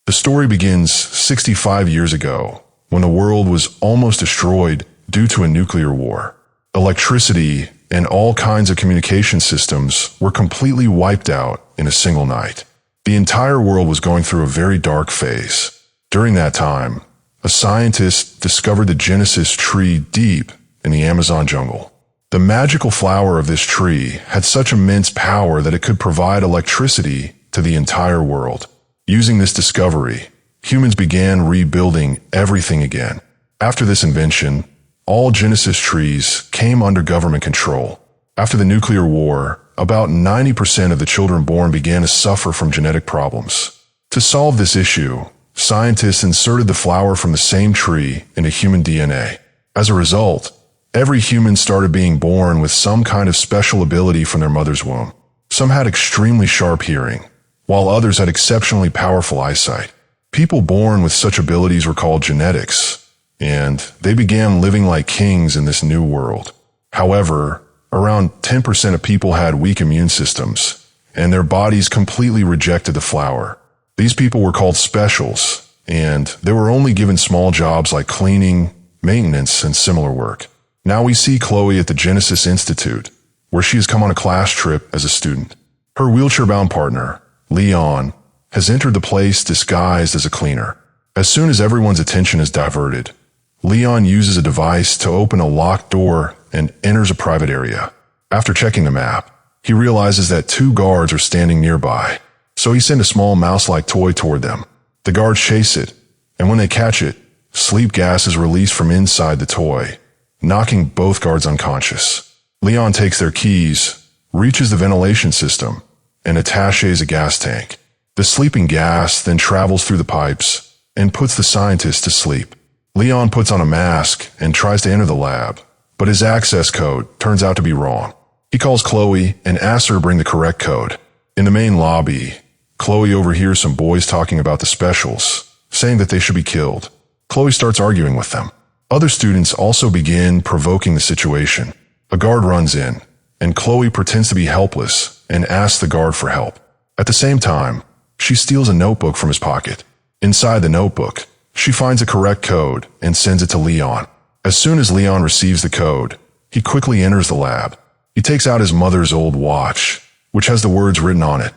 The story begins 65 years ago, when the world was almost destroyed due to a nuclear war. Electricity and all kinds of communication systems were completely wiped out in a single night. The entire world was going through a very dark phase. During that time, a scientist discovered the Genesis tree deep in the Amazon jungle. The magical flower of this tree had such immense power that it could provide electricity to the entire world. Using this discovery, humans began rebuilding everything again. After this invention, all Genesis trees came under government control. After the nuclear war, about 90% of the children born began to suffer from genetic problems. To solve this issue, scientists inserted the flower from the same tree into human DNA. As a result, every human started being born with some kind of special ability from their mother's womb. Some had extremely sharp hearing, while others had exceptionally powerful eyesight. People born with such abilities were called genetics, and they began living like kings in this new world. However, around 10% of people had weak immune systems, and their bodies completely rejected the flower. These people were called specials, and they were only given small jobs like cleaning, maintenance, and similar work. Now we see Chloe at the Genesis Institute, where she has come on a class trip as a student. Her wheelchair-bound partner, Leon, has entered the place disguised as a cleaner. As soon as everyone's attention is diverted, Leon uses a device to open a locked door and enters a private area. After checking the map, he realizes that 2 guards are standing nearby, so he sends a small mouse-like toy toward them. The guards chase it, and when they catch it, sleep gas is released from inside the toy, knocking both guards unconscious. Leon takes their keys, reaches the ventilation system, and attaches a gas tank. The sleeping gas then travels through the pipes and puts the scientist to sleep. Leon puts on a mask and tries to enter the lab, but his access code turns out to be wrong. He calls Chloe and asks her to bring the correct code. In the main lobby, Chloe overhears some boys talking about the specials, saying that they should be killed. Chloe starts arguing with them. Other students also begin provoking the situation. A guard runs in, and Chloe pretends to be helpless and asks the guard for help. At the same time, she steals a notebook from his pocket. Inside the notebook, she finds a correct code and sends it to Leon. As soon as Leon receives the code, he quickly enters the lab. He takes out his mother's old watch, which has the words written on it.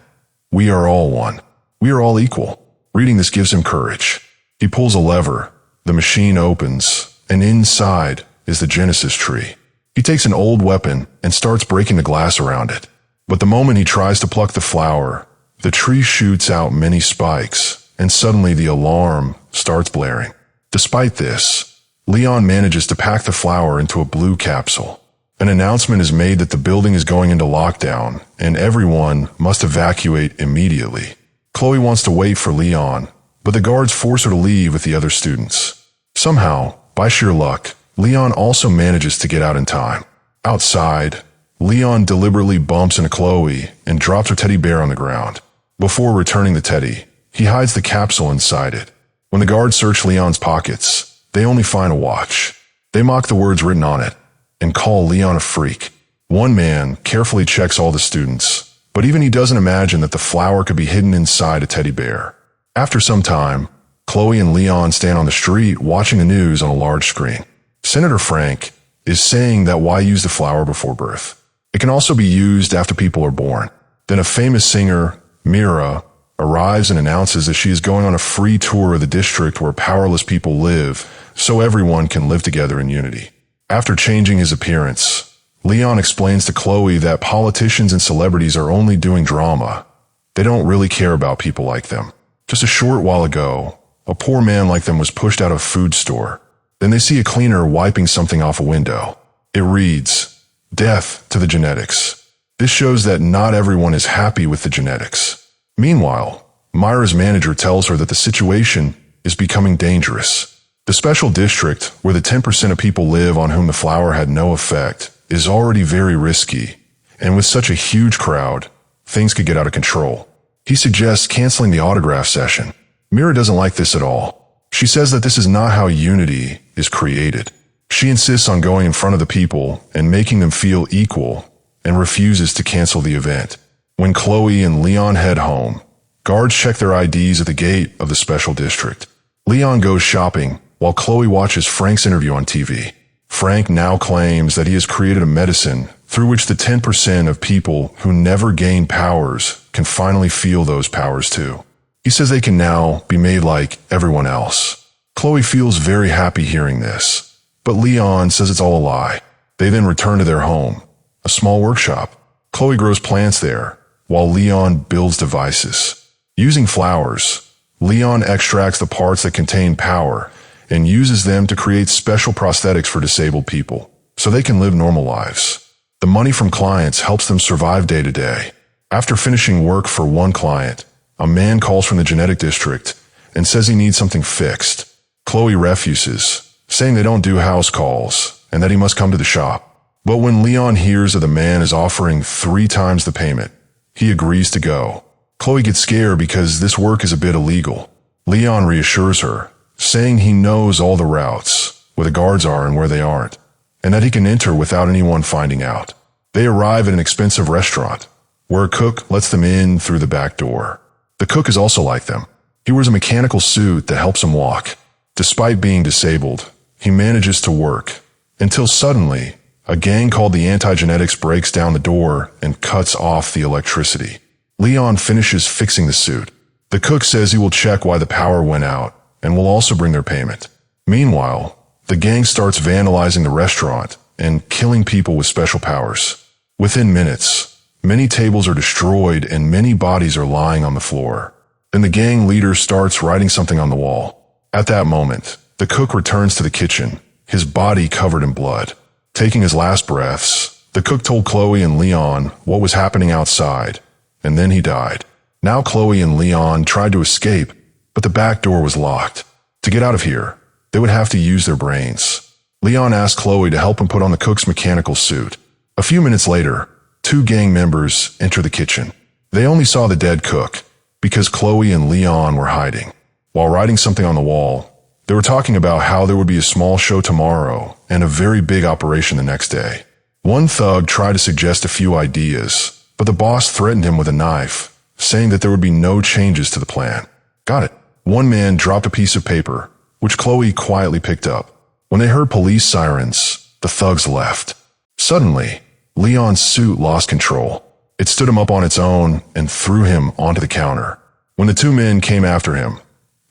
"We are all one. We are all equal." Reading this gives him courage. He pulls a lever, the machine opens, and inside is the Genesis tree. He takes an old weapon and starts breaking the glass around it. But the moment he tries to pluck the flower, the tree shoots out many spikes, and suddenly the alarm starts blaring. Despite this, Leon manages to pack the flower into a blue capsule. An announcement is made that the building is going into lockdown, and everyone must evacuate immediately. Chloe wants to wait for Leon, but the guards force her to leave with the other students. Somehow, by sheer luck, Leon also manages to get out in time. Outside, Leon deliberately bumps into Chloe and drops her teddy bear on the ground. Before returning the teddy, he hides the capsule inside it. When the guards search Leon's pockets, they only find a watch. They mock the words written on it and call Leon a freak. One man carefully checks all the students, but even he doesn't imagine that the flower could be hidden inside a teddy bear. After some time, Chloe and Leon stand on the street watching the news on a large screen. Senator Frank is saying that why use the flower before birth? It can also be used after people are born. Then a famous singer, Mira, arrives and announces that she is going on a free tour of the district where powerless people live, so everyone can live together in unity. After changing his appearance, Leon explains to Chloe that politicians and celebrities are only doing drama. They don't really care about people like them. Just a short while ago, a poor man like them was pushed out of a food store. Then they see a cleaner wiping something off a window. It reads, "Death to the genetics." This shows that not everyone is happy with the genetics. Meanwhile, Myra's manager tells her that the situation is becoming dangerous. The special district, where the 10% of people live on whom the flower had no effect, is already very risky, and with such a huge crowd, things could get out of control. He suggests canceling the autograph session. Mira doesn't like this at all. She says that this is not how unity is created. She insists on going in front of the people and making them feel equal, and refuses to cancel the event. When Chloe and Leon head home, Guards check their IDs at the gate of the special district. Leon goes shopping while Chloe watches Frank's interview on TV. Frank now claims that he has created a medicine through which the 10% of people who never gain powers can finally feel those powers too. He says they can now be made like everyone else. Chloe feels very happy hearing this, but Leon says it's all a lie. They then return to their home, a small workshop. Chloe grows plants there, while Leon builds devices. Using flowers, Leon extracts the parts that contain power and uses them to create special prosthetics for disabled people, so they can live normal lives. The money from clients helps them survive day to day. After finishing work for one client, a man calls from the genetic district and says he needs something fixed. Chloe refuses, saying they don't do house calls and that he must come to the shop. But when Leon hears that the man is offering 3 times the payment, he agrees to go. Chloe gets scared because this work is a bit illegal. Leon reassures her, saying he knows all the routes, where the guards are and where they aren't, and that he can enter without anyone finding out. They arrive at an expensive restaurant, where a cook lets them in through the back door. The cook is also like them. He wears a mechanical suit that helps him walk. Despite being disabled, he manages to work, until suddenly, a gang called the Anti-Genetics breaks down the door and cuts off the electricity. Leon finishes fixing the suit. The cook says he will check why the power went out, and will also bring their payment. Meanwhile, the gang starts vandalizing the restaurant and killing people with special powers. Within minutes, many tables are destroyed and many bodies are lying on the floor. Then the gang leader starts writing something on the wall. At that moment, the cook returns to the kitchen, his body covered in blood. Taking his last breaths, the cook told Chloe and Leon what was happening outside, and then he died. Now Chloe and Leon tried to escape, but the back door was locked. To get out of here, they would have to use their brains. Leon asked Chloe to help him put on the cook's mechanical suit. A few minutes later, 2 gang members enter the kitchen. They only saw the dead cook, because Chloe and Leon were hiding. While writing something on the wall, they were talking about how there would be a small show tomorrow and a very big operation the next day. One thug tried to suggest a few ideas, but the boss threatened him with a knife, saying that there would be no changes to the plan. Got it. One man dropped a piece of paper, which Chloe quietly picked up. When they heard police sirens, the thugs left. Suddenly, Leon's suit lost control. It stood him up on its own and threw him onto the counter. When the 2 men came after him,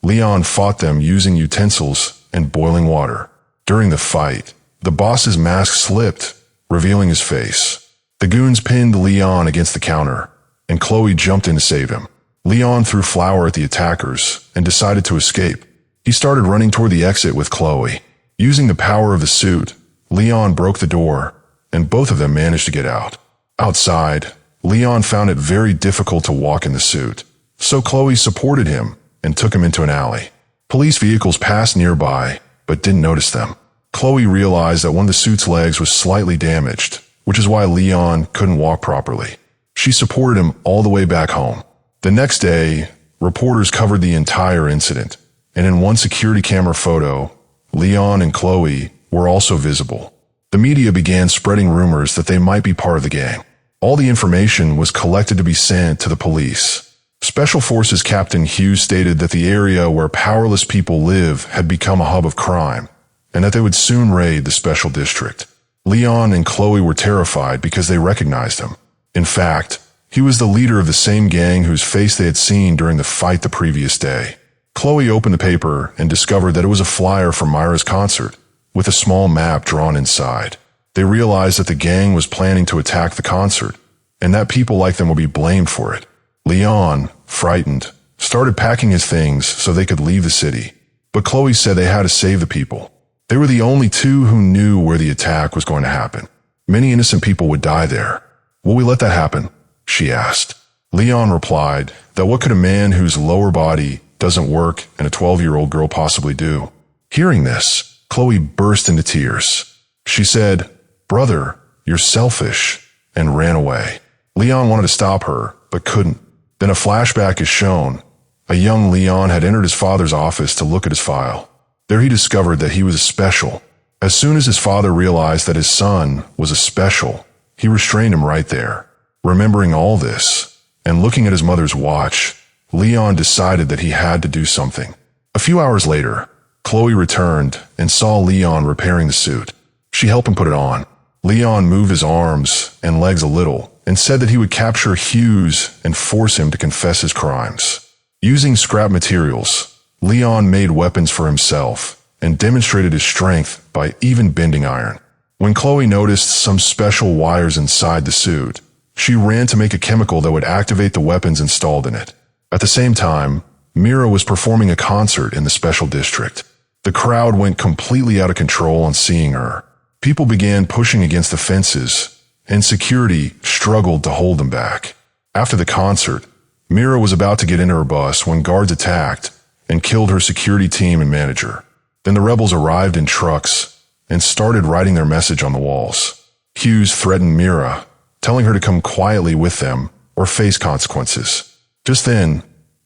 Leon fought them using utensils and boiling water. During the fight, the boss's mask slipped, revealing his face. The goons pinned Leon against the counter, and Chloe jumped in to save him. Leon threw flour at the attackers and decided to escape. He started running toward the exit with Chloe. Using the power of the suit, Leon broke the door, and both of them managed to get out. Outside, Leon found it very difficult to walk in the suit, so Chloe supported him and took him into an alley. Police vehicles passed nearby, but didn't notice them. Chloe realized that one of the suit's legs was slightly damaged, which is why Leon couldn't walk properly. She supported him all the way back home. The next day, reporters covered the entire incident, and in one security camera photo, Leon and Chloe were also visible. The media began spreading rumors that they might be part of the gang. All the information was collected to be sent to the police. Special Forces Captain Hughes stated that the area where powerless people live had become a hub of crime, and that they would soon raid the special district. Leon and Chloe were terrified because they recognized him. In fact, he was the leader of the same gang whose face they had seen during the fight the previous day. Chloe opened the paper and discovered that it was a flyer for Myra's concert, with a small map drawn inside. They realized that the gang was planning to attack the concert, and that people like them would be blamed for it. Leon, frightened, started packing his things so they could leave the city, but Chloe said they had to save the people. They were the only 2 who knew where the attack was going to happen. Many innocent people would die there. Will we let that happen? She asked. Leon replied that what could a man whose lower body doesn't work and a 12-year-old girl possibly do? Hearing this, Chloe burst into tears. She said, "Brother, you're selfish," and ran away. Leon wanted to stop her, but couldn't. Then a flashback is shown. A young Leon had entered his father's office to look at his file. There he discovered that he was a special. As soon as his father realized that his son was a special, he restrained him right there. Remembering all this, and looking at his mother's watch, Leon decided that he had to do something. A few hours later, Chloe returned and saw Leon repairing the suit. She helped him put it on. Leon moved his arms and legs a little and said that he would capture Hughes and force him to confess his crimes. Using scrap materials, Leon made weapons for himself and demonstrated his strength by even bending iron. When Chloe noticed some special wires inside the suit, she ran to make a chemical that would activate the weapons installed in it. At the same time, Mira was performing a concert in the special district. The crowd went completely out of control on seeing her. People began pushing against the fences, and security struggled to hold them back. After the concert, Mira was about to get into her bus when guards attacked and killed her security team and manager. Then the rebels arrived in trucks and started writing their message on the walls. Hughes threatened Mira, telling her to come quietly with them or face consequences. Just then,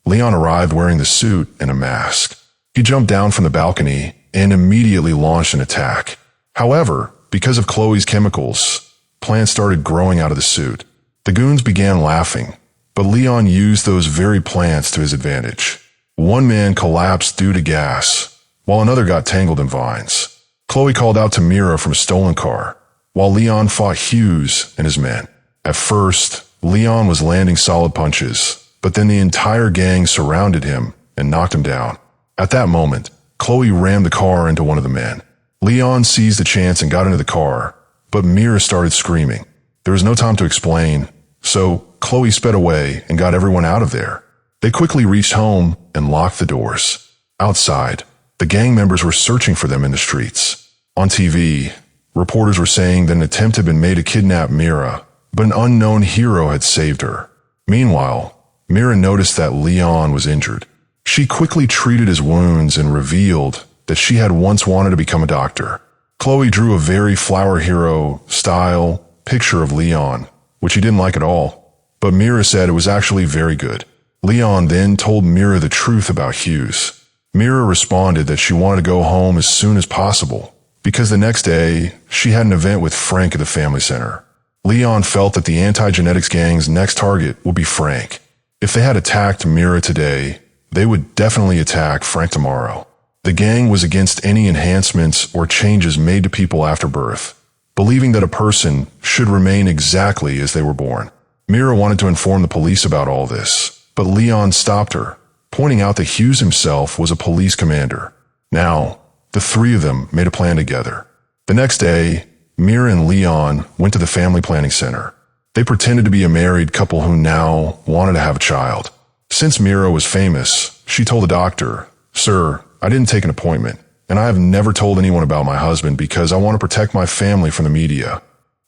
Leon arrived wearing the suit and a mask. He jumped down from the balcony and immediately launched an attack. However, because of Chloe's chemicals, plants started growing out of the suit. The goons began laughing, but Leon used those very plants to his advantage. One man collapsed due to gas, while another got tangled in vines. Chloe called out to Mira from a stolen car, while Leon fought Hughes and his men. At first, Leon was landing solid punches, but then the entire gang surrounded him and knocked him down. At that moment, Chloe rammed the car into one of the men. Leon seized the chance and got into the car, but Mira started screaming. There was no time to explain, so Chloe sped away and got everyone out of there. They quickly reached home and locked the doors. Outside, the gang members were searching for them in the streets. On TV, reporters were saying that an attempt had been made to kidnap Mira, but an unknown hero had saved her. Meanwhile, Mira noticed that Leon was injured. She quickly treated his wounds and revealed that she had once wanted to become a doctor. Chloe drew a very flower hero style picture of Leon, which he didn't like at all, but Mira said it was actually very good. Leon then told Mira the truth about Hughes. Mira responded that she wanted to go home as soon as possible, because the next day she had an event with Frank at the family center. Leon felt that the anti-genetics gang's next target would be Frank. If they had attacked Mira today, they would definitely attack Frank tomorrow. The gang was against any enhancements or changes made to people after birth, believing that a person should remain exactly as they were born. Mira wanted to inform the police about all this, but Leon stopped her, pointing out that Hughes himself was a police commander. Now, the three of them made a plan together. The next day, Mira and Leon went to the family planning center. They pretended to be a married couple who now wanted to have a child. Since Mira was famous, she told the doctor, "Sir, I didn't take an appointment, and I have never told anyone about my husband because I want to protect my family from the media."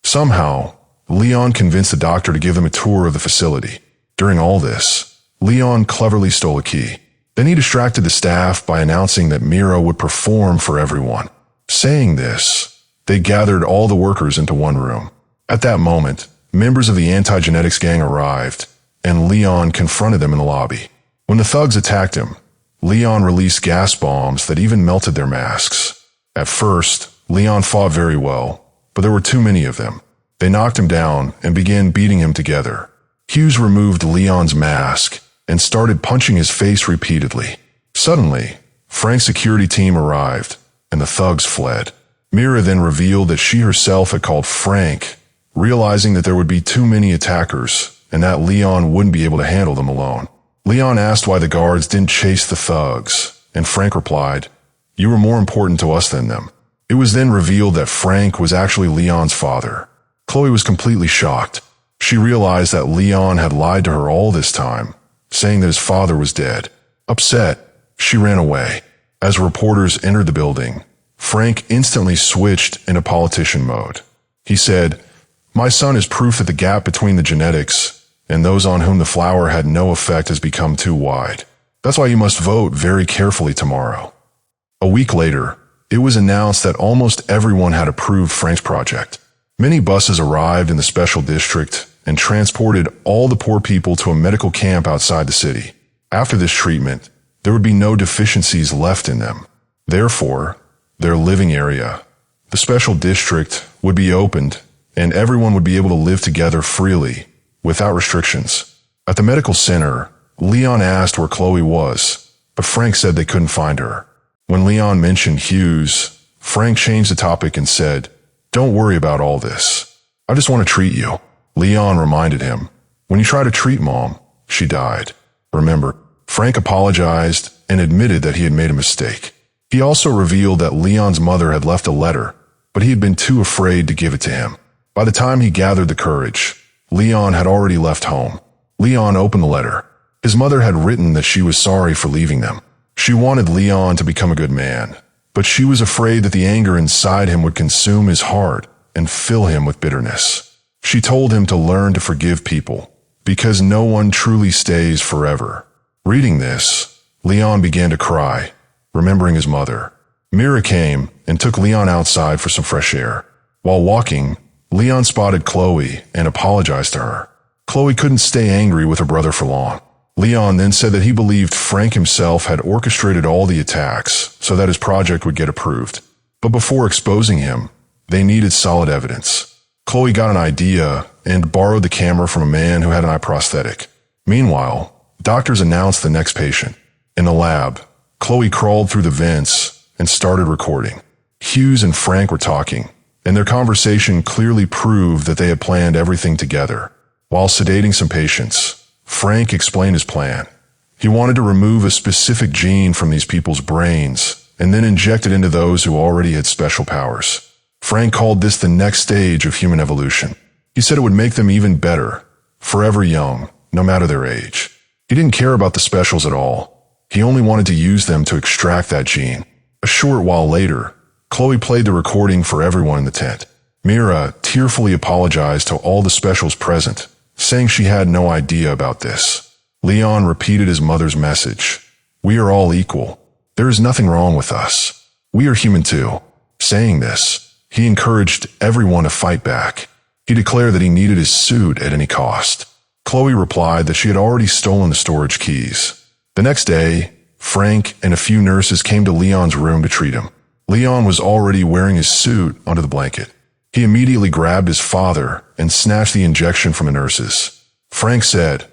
Somehow, Leon convinced the doctor to give them a tour of the facility. During all this, Leon cleverly stole a key. Then he distracted the staff by announcing that Mira would perform for everyone. Saying this, they gathered all the workers into one room. At that moment, members of the anti-genetics gang arrived, and Leon confronted them in the lobby. When the thugs attacked him, Leon released gas bombs that even melted their masks. At first, Leon fought very well, but there were too many of them. They knocked him down and began beating him together. Hughes removed Leon's mask and started punching his face repeatedly. Suddenly, Frank's security team arrived, and the thugs fled. Mira then revealed that she herself had called Frank, realizing that there would be too many attackers and that Leon wouldn't be able to handle them alone. Leon asked why the guards didn't chase the thugs, and Frank replied, "You were more important to us than them." It was then revealed that Frank was actually Leon's father. Chloe was completely shocked. She realized that Leon had lied to her all this time, saying that his father was dead. Upset, she ran away. As reporters entered the building, Frank instantly switched into politician mode. He said, "My son is proof that the gap between the genetics and those on whom the flower had no effect has become too wide. That's why you must vote very carefully tomorrow." A week later, it was announced that almost everyone had approved Frank's project. Many buses arrived in the special district and transported all the poor people to a medical camp outside the city. After this treatment, there would be no deficiencies left in them. Therefore, their living area, the special district, would be opened, and everyone would be able to live together freely, without restrictions. At the medical center, Leon asked where Chloe was, but Frank said they couldn't find her. When Leon mentioned Hughes, Frank changed the topic and said, "Don't worry about all this. I just want to treat you." Leon reminded him, "When you try to treat Mom, she died. Remember?" Frank apologized and admitted that he had made a mistake. He also revealed that Leon's mother had left a letter, but he had been too afraid to give it to him. By the time he gathered the courage, Leon had already left home. Leon opened the letter. His mother had written that she was sorry for leaving them. She wanted Leon to become a good man, but she was afraid that the anger inside him would consume his heart and fill him with bitterness. She told him to learn to forgive people, because no one truly stays forever. Reading this, Leon began to cry, remembering his mother. Mira came and took Leon outside for some fresh air. While walking, Leon spotted Chloe and apologized to her. Chloe couldn't stay angry with her brother for long. Leon then said that he believed Frank himself had orchestrated all the attacks so that his project would get approved. But before exposing him, they needed solid evidence. Chloe got an idea and borrowed the camera from a man who had an eye prosthetic. Meanwhile, doctors announced the next patient. In the lab, Chloe crawled through the vents and started recording. Hughes and Frank were talking, and their conversation clearly proved that they had planned everything together. While sedating some patients, Frank explained his plan. He wanted to remove a specific gene from these people's brains and then inject it into those who already had special powers. Frank called this the next stage of human evolution. He said it would make them even better, forever young, no matter their age. He didn't care about the specials at all. He only wanted to use them to extract that gene. A short while later, Chloe played the recording for everyone in the tent. Mira tearfully apologized to all the specials present, saying she had no idea about this. Leon repeated his mother's message. "We are all equal. There is nothing wrong with us. We are human too." Saying this, he encouraged everyone to fight back. He declared that he needed his suit at any cost. Chloe replied that she had already stolen the storage keys. The next day, Frank and a few nurses came to Leon's room to treat him. Leon was already wearing his suit under the blanket. He immediately grabbed his father and snatched the injection from the nurses. Frank said,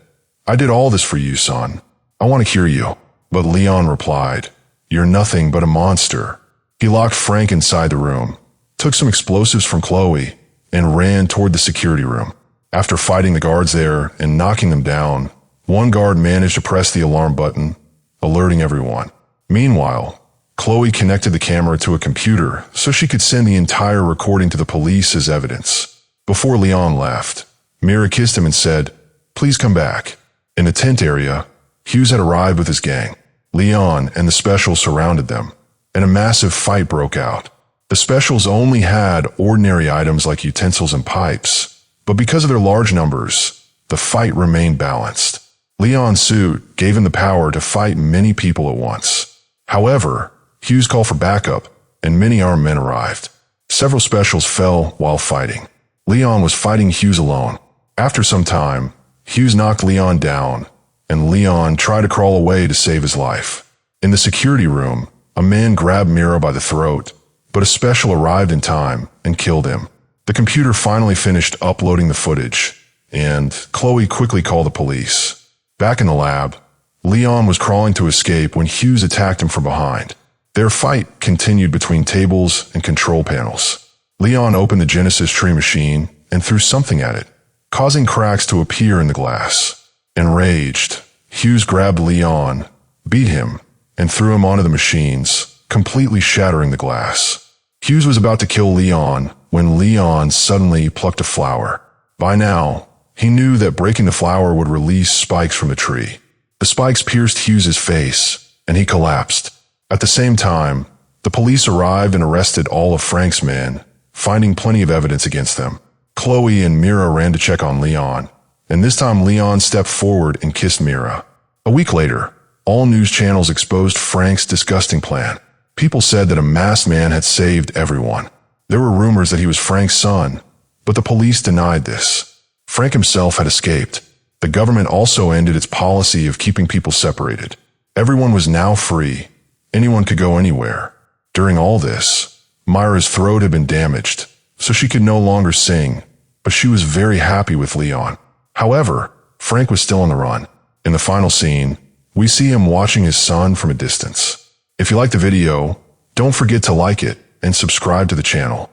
"I did all this for you, son. I want to cure you." But Leon replied, "You're nothing but a monster." He locked Frank inside the room, took some explosives from Chloe, and ran toward the security room. After fighting the guards there and knocking them down, one guard managed to press the alarm button, alerting everyone. Meanwhile, Chloe connected the camera to a computer so she could send the entire recording to the police as evidence. Before Leon left, Mira kissed him and said, "Please come back." In the tent area, Hughes had arrived with his gang. Leon and the specials surrounded them, and a massive fight broke out. The specials only had ordinary items like utensils and pipes, but because of their large numbers, the fight remained balanced. Leon's suit gave him the power to fight many people at once. However, Hughes called for backup, and many armed men arrived. Several specials fell while fighting. Leon was fighting Hughes alone. After some time, Hughes knocked Leon down, and Leon tried to crawl away to save his life. In the security room, a man grabbed Mira by the throat, but a special arrived in time and killed him. The computer finally finished uploading the footage, and Chloe quickly called the police. Back in the lab, Leon was crawling to escape when Hughes attacked him from behind. Their fight continued between tables and control panels. Leon opened the Genesis tree machine and threw something at it, causing cracks to appear in the glass. Enraged, Hughes grabbed Leon, beat him, and threw him onto the machines, completely shattering the glass. Hughes was about to kill Leon when Leon suddenly plucked a flower. By now, he knew that breaking the flower would release spikes from the tree. The spikes pierced Hughes's face, and he collapsed. At the same time, the police arrived and arrested all of Frank's men, finding plenty of evidence against them. Chloe and Mira ran to check on Leon, and this time Leon stepped forward and kissed Mira. A week later, all news channels exposed Frank's disgusting plan. People said that a masked man had saved everyone. There were rumors that he was Frank's son, but the police denied this. Frank himself had escaped. The government also ended its policy of keeping people separated. Everyone was now free. Anyone could go anywhere. During all this, Myra's throat had been damaged, so she could no longer sing, but she was very happy with Leon. However, Frank was still on the run. In the final scene, we see him watching his son from a distance. If you like the video, don't forget to like it and subscribe to the channel.